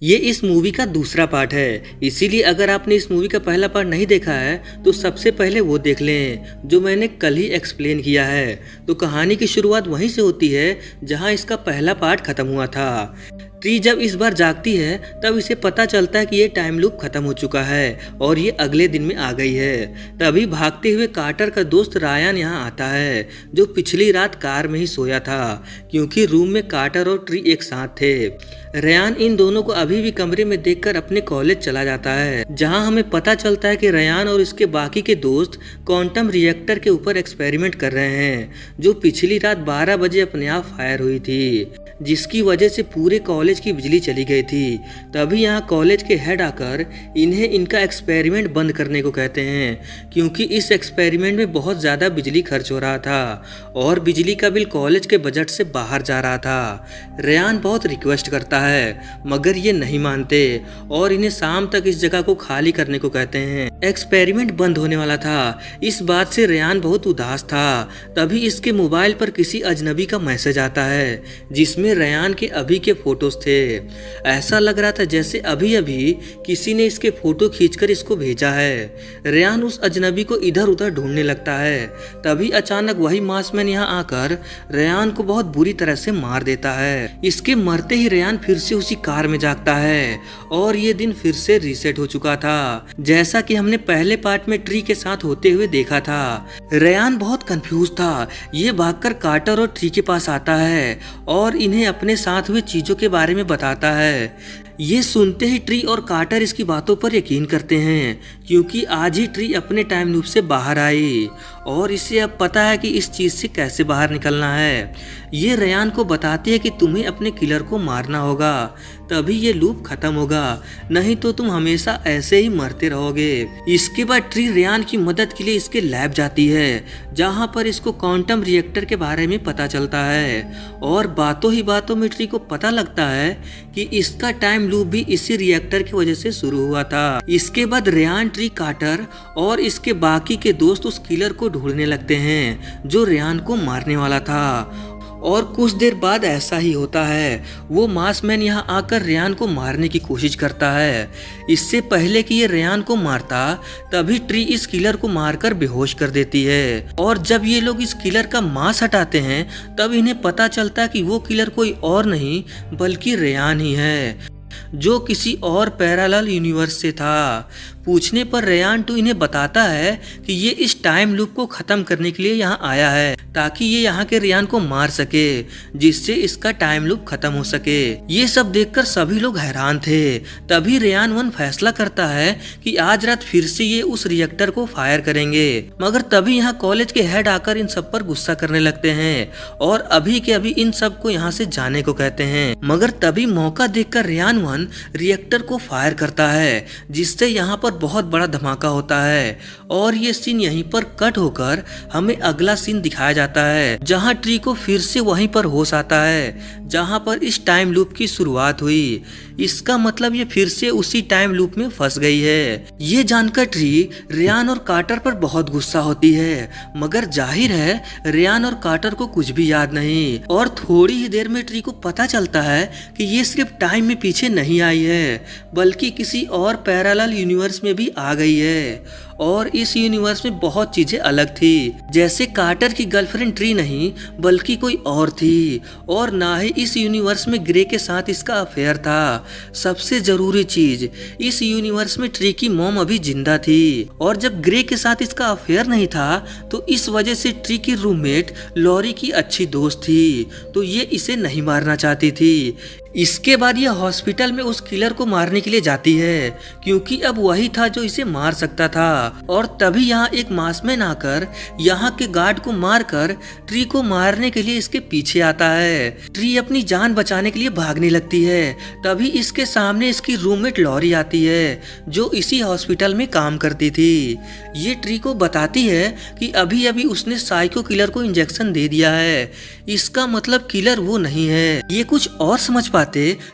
ये इस मूवी का दूसरा पार्ट है, इसीलिए अगर आपने इस मूवी का पहला पार्ट नहीं देखा है तो सबसे पहले वो देख लें जो मैंने कल ही एक्सप्लेन किया है। तो कहानी की शुरुआत वहीं से होती है जहां इसका पहला पार्ट खत्म हुआ था। ट्री जब इस बार जागती है तब इसे पता चलता है कि ये टाइम लूप खत्म हो चुका है और ये अगले दिन में आ गई है। तभी भागते हुए कार्टर का दोस्त रायन यहाँ आता है जो पिछली रात कार में ही सोया था, क्योंकि रूम में कार्टर और ट्री एक साथ थे। रेयान इन दोनों को अभी भी कमरे में देखकर अपने कॉलेज चला जाता है, जहां हमें पता चलता है कि रेयान और इसके बाकी के दोस्त क्वांटम रिएक्टर के ऊपर एक्सपेरिमेंट कर रहे हैं जो पिछली रात 12 बजे अपने आप फायर हुई थी, जिसकी वजह से पूरे कॉलेज की बिजली चली गई थी। तभी यहाँ कॉलेज के हेड आकर इन्हें इनका एक्सपेरिमेंट बंद करने को कहते हैं, क्योंकि इस एक्सपेरिमेंट में बहुत ज़्यादा बिजली खर्च हो रहा था और बिजली का बिल कॉलेज के बजट से बाहर जा रहा था। रेयान बहुत रिक्वेस्ट करता है मगर ये नहीं मानते और इन्हें शाम तक इस जगह को खाली करने को कहते हैं। एक्सपेरिमेंट बंद होने वाला था, इस बात से रेयान बहुत उदास था। तभी इसके मोबाइल पर किसी अजनबी का मैसेज आता है जिसमें रेयान के अभी के फोटोज थे। ऐसा लग रहा था जैसे अभी अभी किसी ने इसके फोटो खींचकर इसको भेजा है। रेयान उस अजनबी को इधर उधर ढूंढने लगता है। तभी अचानक वही मास्कमैन यहाँ आकर रेयान को बहुत बुरी तरह से मार देता है। इसके मरते ही रेयान फिर से उसी कार में जागता है और ये दिन फिर से रीसेट हो चुका था, जैसा कि हमने पहले पार्ट में ट्री के साथ होते हुए देखा था। रेयान बहुत कंफ्यूज था। ये भागकर कार्टर और ट्री के पास आता है और इन्हें अपने साथ हुए चीजों के बारे में बताता है। ये सुनते ही ट्री और कार्टर इसकी बातों पर यकीन करते हैं, क्योंकि आज ही ट्री अपने टाइम लूप से बाहर आई और इसे अब पता है कि इस चीज से कैसे बाहर निकलना है। ये रेयान को बताती है कि तुम्हें अपने किलर को मारना होगा, तभी ये लूप खत्म होगा, नहीं तो तुम हमेशा ऐसे ही मरते रहोगे। इसके बाद ट्री रेयान की मदद के लिए इसके लैब जाती है, जहां पर इसको क्वांटम रिएक्टर के बारे में पता चलता है और बातों ही बातों में ट्री को पता लगता है कि इसका टाइम लूप भी इसी रिएक्टर की वजह से शुरू हुआ था। इसके बाद रेयान, ट्री, कार्टर और इसके बाकी के दोस्त उस किलर को ढूंढने लगते हैं जो रेयान को मारने वाला था। और कुछ देर बाद ऐसा ही होता है। वो मास्कमैन यहाँ आकर रेयान को मारने की कोशिश करता है। इससे पहले कि ये रेयान को मारता तभी ट्री इस किलर को मारकर बेहोश कर देती है। और जब ये लोग इस किलर का मांस हटाते हैं तब इन्हें पता चलता है कि वो किलर कोई और नहीं बल्कि रेयान ही है, जो किसी और पैरेलल यूनिवर्स से था। पूछने पर रेयान टू इन्हें बताता है कि ये इस टाइम लूप को खत्म करने के लिए यहाँ आया है ताकि ये यहाँ के रेयान को मार सके, जिससे इसका टाइम लूप खत्म हो सके। ये सब देखकर सभी लोग हैरान थे। तभी रेयान 1 फैसला करता है कि आज रात फिर से ये उस रिएक्टर को फायर करेंगे। मगर तभी यहाँ कॉलेज के हेड आकर इन सब पर गुस्सा करने लगते हैं और अभी के अभी इन सब को यहाँ से जाने को कहते हैं। मगर तभी मौका देखकर रेयान 1 रिएक्टर को फायर करता है, जिससे यहाँ पर बहुत बड़ा धमाका होता है। और ये सीन यहीं पर कट होकर हमें अगला सीन दिखाया जाता है, जहां ट्री को फिर से वहीं पर होश आता है जहां पर इस टाइम लूप की शुरुआत हुई। इसका मतलब ये फिर से उसी टाइम लूप में फंस गई है। ये जानकर ट्री रेयान और कार्टर पर बहुत गुस्सा होती है, मगर जाहिर है रेयान और कार्टर को कुछ भी याद नहीं। और थोड़ी ही देर में ट्री को पता चलता है कि ये सिर्फ टाइम में पीछे नहीं आई है बल्कि किसी और पैरेलल यूनिवर्स में भी आ गई है। और इस यूनिवर्स में बहुत चीजें अलग थी, जैसे कार्टर की गर्लफ्रेंड ट्री नहीं बल्कि कोई और थी, और ना ही इस यूनिवर्स में ग्रे के साथ इसका अफेयर था। सबसे जरूरी चीज, इस यूनिवर्स में ट्री की मॉम अभी जिंदा थी, और जब ग्रे के साथ इसका अफेयर नहीं था तो इस वजह से ट्री की रूममेट लॉरी की अच्छी दोस्त थी, तो ये इसे नहीं मारना चाहती थी। इसके बाद ये हॉस्पिटल में उस किलर को मारने के लिए जाती है, क्योंकि अब वही था जो इसे मार सकता था। और तभी यहाँ एक मास्कमैन आकर यहाँ के गार्ड को मारकर ट्री को मारने के लिए इसके पीछे आता है। ट्री अपनी जान बचाने के लिए भागने लगती है। तभी इसके सामने इसकी रूममेट लॉरी आती है, जो इसी हॉस्पिटल में काम करती थी। ये ट्री को बताती है कि अभी अभी उसने साइको किलर को इंजेक्शन दे दिया है, इसका मतलब किलर वो नहीं है। ये कुछ और समझ पाते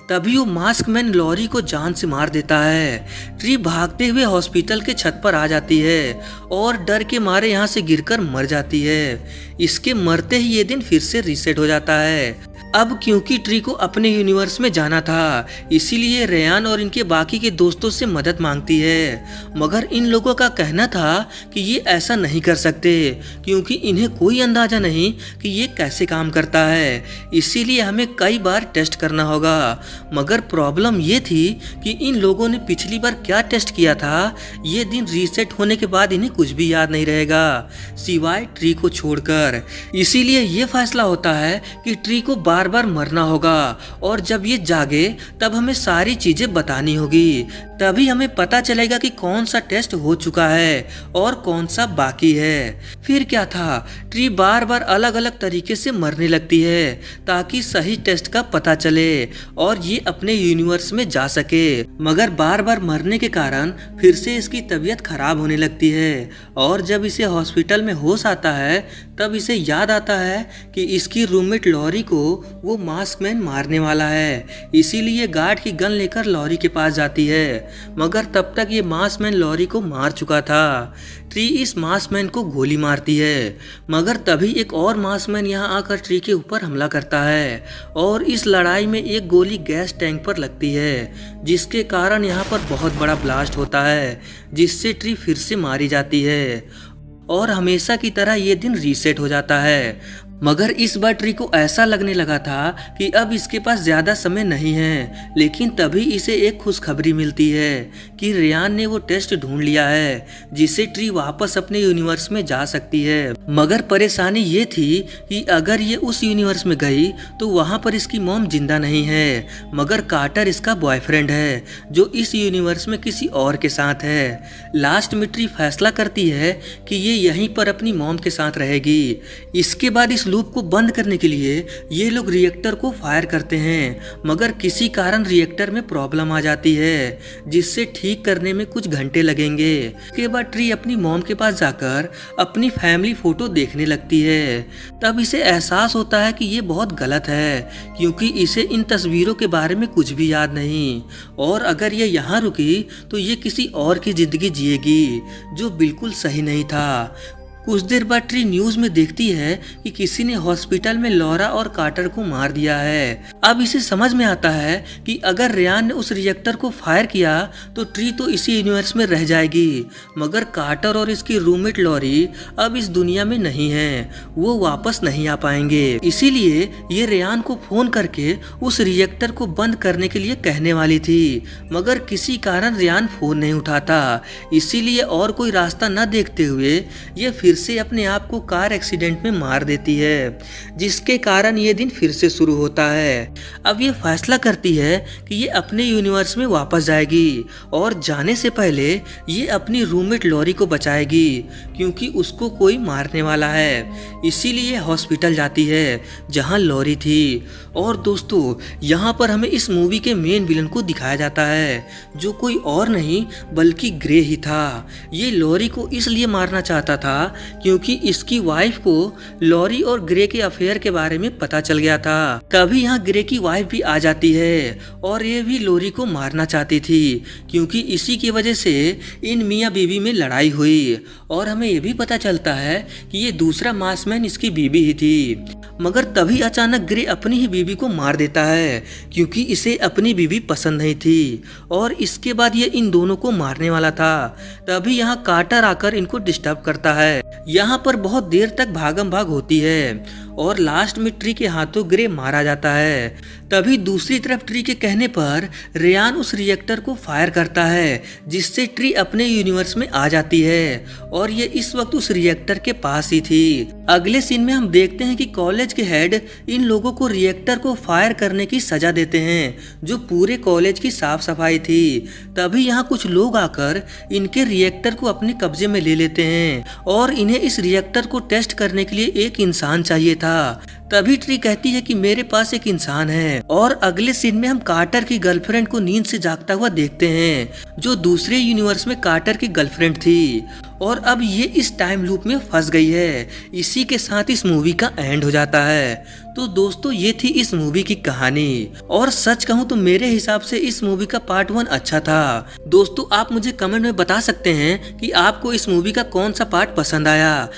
तभी वो मास्कमैन लॉरी को जान से मार देता है। ट्री भागते हुए हॉस्पिटल के छत पर आ जाती है और डर के मारे यहाँ से गिरकर मर जाती है। इसके मरते ही ये दिन फिर से रीसेट हो जाता है। अब क्योंकि ट्री को अपने यूनिवर्स में जाना था, इसीलिए रेयान और इनके बाकी के दोस्तों से मदद मांगती है। मगर इन लोगों का कहना था कि ये ऐसा नहीं कर सकते क्योंकि इन्हें कोई अंदाजा नहीं कि ये कैसे काम करता है, इसीलिए हमें कई बार टेस्ट करना होगा। मगर प्रॉब्लम ये थी कि इन लोगों ने पिछली बार क्या टेस्ट किया था, ये दिन रीसेट होने के बाद इन्हें कुछ भी याद नहीं रहेगा सिवाय ट्री को छोड़कर। इसीलिए ये फैसला होता है कि ट्री को बार बार मरना होगा और जब ये जागे तब हमें सारी चीजें बतानी होगी, तभी हमें पता चलेगा कि कौन सा टेस्ट हो चुका है और कौन सा बाकी है। फिर क्या था, ट्री बार बार अलग अलग तरीके से मरने लगती है ताकि सही टेस्ट का पता चले और ये अपने यूनिवर्स में जा सके। मगर बार बार मरने के कारण फिर से इसकी तबीयत खराब होने लगती है और जब इसे हॉस्पिटल में होश आता है तब इसे याद आता है कि इसकी रूममेट लॉरी को वो मास्कमैन मारने वाला है, इसीलिए गार्ड की गन लेकर लॉरी के पास जाती है। मगर तब तक ये मास्कमैन लॉरी को मार चुका था। ट्री इस मास्कमैन को गोली मारती है, मगर तभी एक और मास्कमैन यहाँ आकर ट्री के ऊपर हमला करता है और इस लड़ाई में एक गोली गैस टैंक पर लगती है, जिसके कारण यहाँ पर बहुत बड़ा ब्लास्ट होता है, जिससे ट्री फिर से मारी जाती है और हमेशा की तरह ये दिन रीसेट हो जाता है। मगर इस बार ट्री को ऐसा लगने लगा था कि अब इसके पास ज्यादा समय नहीं है, लेकिन तभी इसे एक खुशखबरी मिलती है कि रेयान ने वो टेस्ट ढूंढ लिया है जिससे ट्री वापस अपने यूनिवर्स में जा सकती है। मगर परेशानी ये थी कि अगर ये उस यूनिवर्स में गई तो वहाँ पर इसकी मॉम जिंदा नहीं है, मगर कार्टर इसका बॉयफ्रेंड है जो इस यूनिवर्स में किसी और के साथ है। लास्ट में ट्री फैसला करती है कि ये यहीं पर अपनी मॉम के साथ रहेगी। इसके बाद इस लूप को बंद करने के लिए ये लोग रिएक्टर को फायर करते हैं, मगर किसी कारण रिएक्टर में प्रॉब्लम आ जाती है जिससे ठीक करने में कुछ घंटे लगेंगे। उसके बाद ट्री अपनी मॉम के पास जाकर अपनी फैमिली फोटो देखने लगती है। तब इसे एहसास होता है कि ये बहुत गलत है क्योंकि इसे इन तस्वीरों के बारे में कुछ भी याद नहीं और अगर ये यहाँ रुकी तो ये किसी और की जिंदगी जिएगी जो बिल्कुल सही नहीं था। कुछ देर बाद ट्री न्यूज में देखती है कि किसी ने हॉस्पिटल में लॉरा और कार्टर को मार दिया है। अब इसे समझ में आता है कि अगर रेयान ने उस रिएक्टर को फायर किया तो ट्री तो इसी यूनिवर्स में रह जाएगी, मगर कार्टर और इसकी रूममेट लॉरी अब इस दुनिया में नहीं है, वो वापस नहीं आ पाएंगे। इसीलिए ये रेयान को फोन करके उस रिएक्टर को बंद करने के लिए कहने वाली थी, मगर किसी कारण रेयान फोन नहीं उठाता। इसीलिए और कोई रास्ता न देखते हुए ये फिर से अपने आप को कार एक्सीडेंट में मार देती है, जिसके कारण ये दिन फिर से शुरू होता है। अब ये फैसला करती है कि ये अपने यूनिवर्स में वापस जाएगी और जाने से पहले ये अपनी रूममेट लॉरी को बचाएगी क्योंकि उसको कोई मारने वाला है। इसीलिए हॉस्पिटल जाती है जहां लॉरी थी। और दोस्तों, यहाँ पर हमें इस मूवी के मेन विलन को दिखाया जाता है जो कोई और नहीं बल्कि ग्रे ही था। ये लॉरी को इसलिए मारना चाहता था क्योंकि इसकी वाइफ को लॉरी और ग्रे के अफेयर के बारे में पता चल गया था। तभी यहाँ ग्रे की वाइफ भी आ जाती है और ये भी लॉरी को मारना चाहती थी क्योंकि इसी की वजह से इन मियाँ बीवी में लड़ाई हुई और हमें ये भी पता चलता है कि ये दूसरा मास्कमैन इसकी बीवी ही थी। मगर तभी अचानक ग्रे अपनी ही बीवी को मार देता है क्योंकि इसे अपनी बीवी पसंद नहीं थी और इसके बाद ये इन दोनों को मारने वाला था। तभी यहाँ कार्टर आकर इनको डिस्टर्ब करता है। यहाँ पर बहुत देर तक भागम भाग होती है और लास्ट में ट्री के हाथों ग्रे मारा जाता है। तभी दूसरी तरफ ट्री के कहने पर रेयान उस रिएक्टर को फायर करता है जिससे ट्री अपने यूनिवर्स में आ जाती है और ये इस वक्त उस रिएक्टर के पास ही थी। अगले सीन में हम देखते हैं कि कॉलेज के हेड इन लोगों को रिएक्टर को फायर करने की सजा देते हैं जो पूरे कॉलेज की साफ सफाई थी। तभी यहाँ कुछ लोग आकर इनके रिएक्टर को अपने कब्जे में ले लेते हैं और इन्हें इस रिएक्टर को टेस्ट करने के लिए एक इंसान चाहिए था। तभी ट्री कहती है कि मेरे पास एक इंसान है और अगले सीन में हम कार्टर की गर्लफ्रेंड को नींद से जागता हुआ देखते हैं जो दूसरे यूनिवर्स में कार्टर की गर्लफ्रेंड थी और अब ये इस टाइम लूप में फंस गई है। इसी के साथ इस मूवी का एंड हो जाता है। तो दोस्तों, ये थी इस मूवी की कहानी और सच कहूँ तो मेरे हिसाब से इस मूवी का पार्ट 1 अच्छा था। दोस्तों, आप मुझे कमेंट में बता सकते हैं कि आपको इस मूवी का कौन सा पार्ट पसंद आया।